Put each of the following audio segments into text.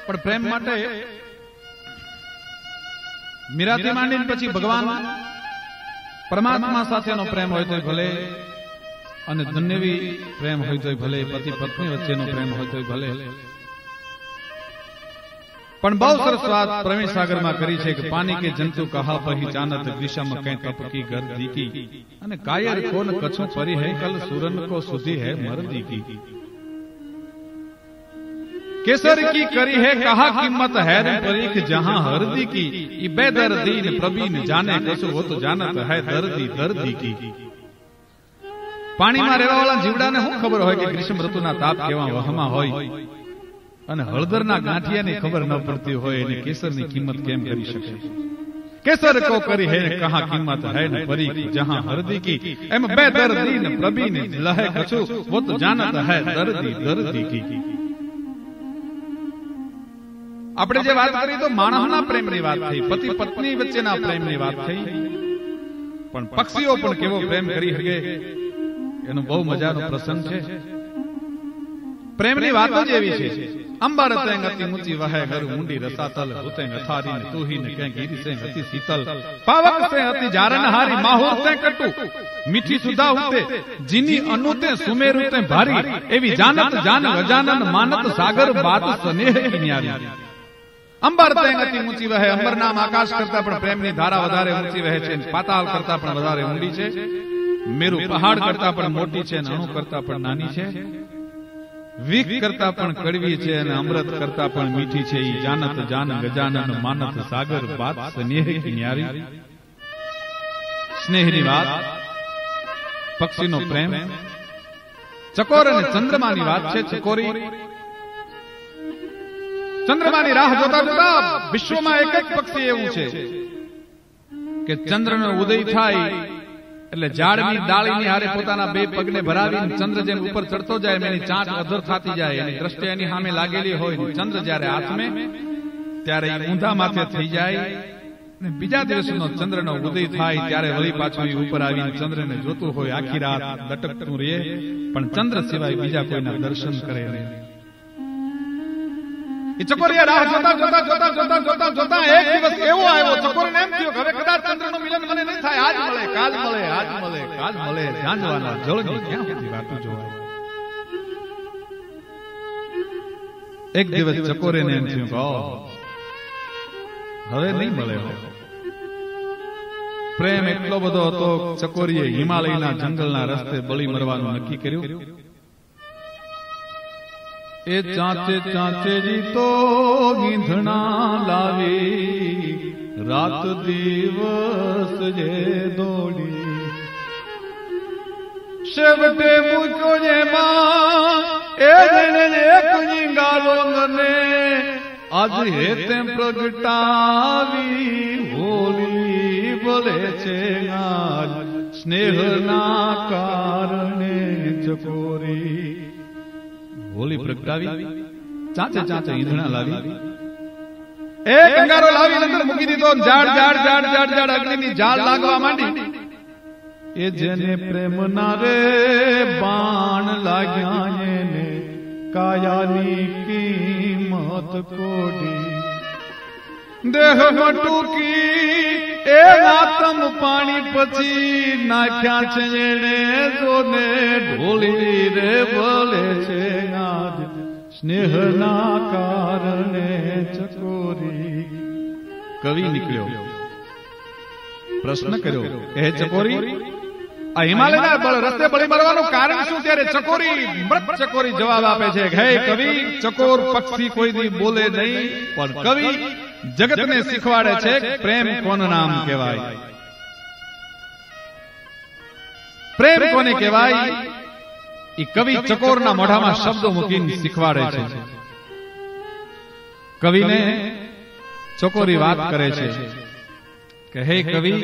પણ પ્રેમ માટે મીરાથી માંડીને પછી ભગવાન પરમાત્મા સાથેનો પ્રેમ હોય તો ભલે, અને દુન્યવી પ્રેમ હોય તો ભલે, પતિ પત્ની વચ્ચેનો પ્રેમ હોય તો ભલે, પણ બહુ સરસ વાત પ્રવીણ સાગરમાં કરી છે કે પાણી કે જંતુ કહા પહેચાનત દિશા में कहीं तप की गर्दी की અને કાયર કોન કછું પરી है कल सूरन को सुधी है मर्दी की केसर की करी है कहा कीमत है परीख जहां हरदी की ये बेदर्दी ने प्रवीण जाने कछु वो तो जानत है दर्दी दर्दी की પાણીમાં રહેવાવાળા જીવડાને શું ખબર હોય કે ગ્રીષ્મ ઋતુના તાપ કેવા વહમાં હોય અને હળદરના ગાંઠિયાની ખબર ન પડતી હોય અને કેસરની કિંમત કેમ કરી શકે? કેસર કો કરી હે કહા કિંમત હે ને પરી જહાં હરદી કી એમ બે દર્દી ને પ્રબીન લહે કછુ વો તો જાનત હે દર્દી દર્દી કી. આપણે જે વાત કરી તો માણસના પ્રેમની વાત થઈ, પતિ પત્ની વચ્ચેના પ્રેમની વાત થઈ, પણ પક્ષીઓ પણ કેવો પ્રેમ કરી શકે એનો બહુ મજાનો પ્રસંગ છે. પ્રેમની વાતો જ એવી છે. અંબર તેંગ અતિ ઊંચી વહે ઘર મુંડી રસાતલ ઉતેંગ અથારી ને તુહી ને કે ગીરી સે અતિ શીતલ પાવક સે અતિ જારન હારી માહુર તે કટુ મીઠી સુધા ઉતે જીની અનુતે સુમેરુ તે ભારી એવી જાનત જાન ગજાનન માનત સાગર બાત સ્નેહ કી ન્યારી. અંબર તેંગ અતિ ઊંચી વહે, અંબર નામ આકાશ કરતા પણ પ્રેમની ધારા વધારે ઊંચી વહે છે, પાતાળ કરતા પણ વધારે ઊંડી છે, મેરુ પહાડ કરતા પણ મોટી છે, અણુ કરતા પણ નાની છે, વીક કરતા પણ કડવી છે અને અમૃત કરતા પણ મીઠી છે. ઈ જાનત જાન ગજાનન માનત સાગર બાત સ્નેહ કી ન્યારી. સ્નેહની વાત, પક્ષીનો પ્રેમ. ચકોર અને ચંદ્રમાની વાત છે. ચકોરી ચંદ્રમાની રાહ જોતા જોતા વિશ્વમાં એક જ પક્ષી એવું છે કે ચંદ્રનો ઉદય થાય એટલે ઝાડની ડાળીની હારે પોતાના બે પગને ભરાવીને ચંદ્ર જેમ ઉપર ચડતો જાય, એની ચાંચ અધર થતી જાય, એની દ્રષ્ટિ એની સામે લાગેલી હોય, ચંદ્ર જયારે હાથમે ત્યારે ઊંધા માથે થઈ જાય, અને બીજા દિવસનો ચંદ્રનો ઉદય થાય ત્યારે વળી પાછું ઉપર આવીને ચંદ્રને જોતું હોય, આખી રાત લટકતું રહે, પણ ચંદ્ર સિવાય બીજા કોઈના દર્શન કરે નહીં. એ ચકોરિયા રાહ જોતા જોતા જોતા જોતા જોતા જોતા એક દિવસ એવો આવ્યો, ચકોરીને એમ થયું હવે કદાચ ચંદ્રનું મિલન મને નહીં થાય, આજ મળે કાલ મળે આજ મળે કાલ મળે, જાંજવાના જળની ક્યાં સુધી વાતો જોવાય. એક દિવસ ચકોરીને એમ થયું કે હવે નહીં મળે. પ્રેમ એટલો બધો હતો, ચકોરીએ હિમાલયના જંગલના રસ્તે બળી મરવાનું નક્કી કર્યું. એ ચાંચે ચાંચે જી તો ગીંધણા લાવી, રાત દિવસ જે દોડી, છેવટે મૂક્યો જેમાં એ જેને એક જીંગાલો મને આજ હેતે પ્રગટાવી, હોલી બોલે છે આજ સ્નેહના કારણે ચકોરી. હોલી પ્રગટાવી, ચાંચે ચાંચે ઈંધણા લાવી, એક અંગારો લાવી અંદર મૂકી દીધો, ઝાડ ઝાડ ઝાડ ઝાડ ઝાડ અગ્નિની ઝાડ લાગવા માંડી. એ જેને પ્રેમના રે બાણ લાગ્યા એને કાયાની કિંમત કોડી, દેહમાં ટૂંકી એ આતમ પાણી પછી નાખ્યા છે એને જોને ઢોલી રે બોલે છે આજ સ્નેહના કારણે ચકોરી. કવિ નીકળ્યો, પ્રશ્ન કર્યો, હે ચકોરી આ હિમાલયના રસ્તે બળી મરવાનું કારણ શું? ત્યારે ચકોરી મૃત ચકોરી જવાબ આપે છે, હે કવિ ચકોર પક્ષી કોઈ દી બોલે નહીં, પણ કવિ જગતને શીખવાડે છે પ્રેમ કોનું નામ કહેવાય, પ્રેમ કોને કહેવાય. એ કવિ ચકોરના મોઢામાં શબ્દો મૂકીને શીખવાડે છે. કવિને ચકોરી વાત કરે છે કે હે કવિ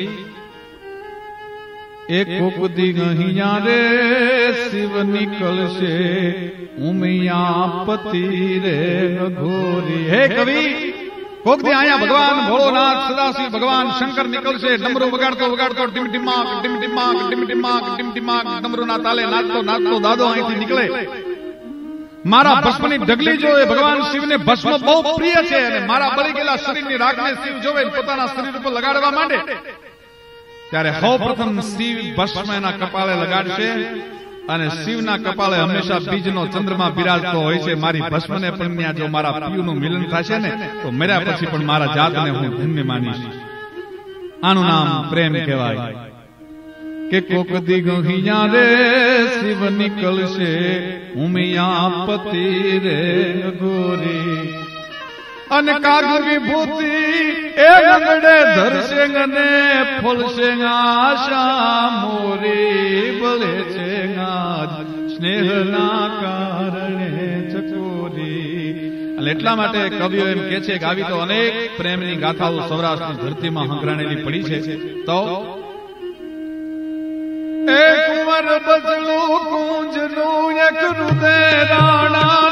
એક કોકદી ગહિયા રે શિવ નીકળશે ઉમિયા પતિ રે ઘોરી. હે કવિ કોકદી અહીંયા ભગવાન ભોળોનાથ સદાશિવ ભગવાન શંકર નીકળશે, ડમરૂ વગાડતો વગાડતો ટીમ ટીમાક ટીમ ટીમાક ટીમ ટીમાક ટીમ ટીમાક ડમરૂના તાલે નાચતો નાચતો દાદો અહીંથી નીકળે મારા ભસ્મની ઢગલી જો એ ભગવાન શિવને ભસ્મ બહુ પ્રિય છે અને મારા બળી ગયેલા શરીરની રાખને શિવ જોવે પોતાના શરીર ઉપર લગાડવા માંડે ત્યારે સૌપ્રથમ શિવ ભસ્મ એના કપાળે લગાડશે અને શિવના કપાળે હંમેશા બીજનો ચંદ્રમા બિરાજતો હોય છે. મારી ભસ્મને પણ ત્યાં જો મારા પિયુનું મિલન થશે ને તો મર્યા પછી પણ મારા જાતને હું ધન્ય માનીશ. આનું નામ પ્રેમ કહેવાય. કે કોક દિગહિયા રે શિવ નીકળશે ઉમિયા પતિ રે ગોરી અને કાગ વિભૂતિ એ રંગડે ધરશે ને ફોલશે આશા મોરી બળે છે સ્નેહના કારણે ચકોરી. અને એટલા માટે કવિઓ એમ કે છે કે આવી તો અનેક પ્રેમની ગાથાઓ સૌરાષ્ટ્રની ધરતીમાં હંકરાણેલી પડી છે. તો એક કુંવર બચલું કુંજનું એક હૃદય રાણા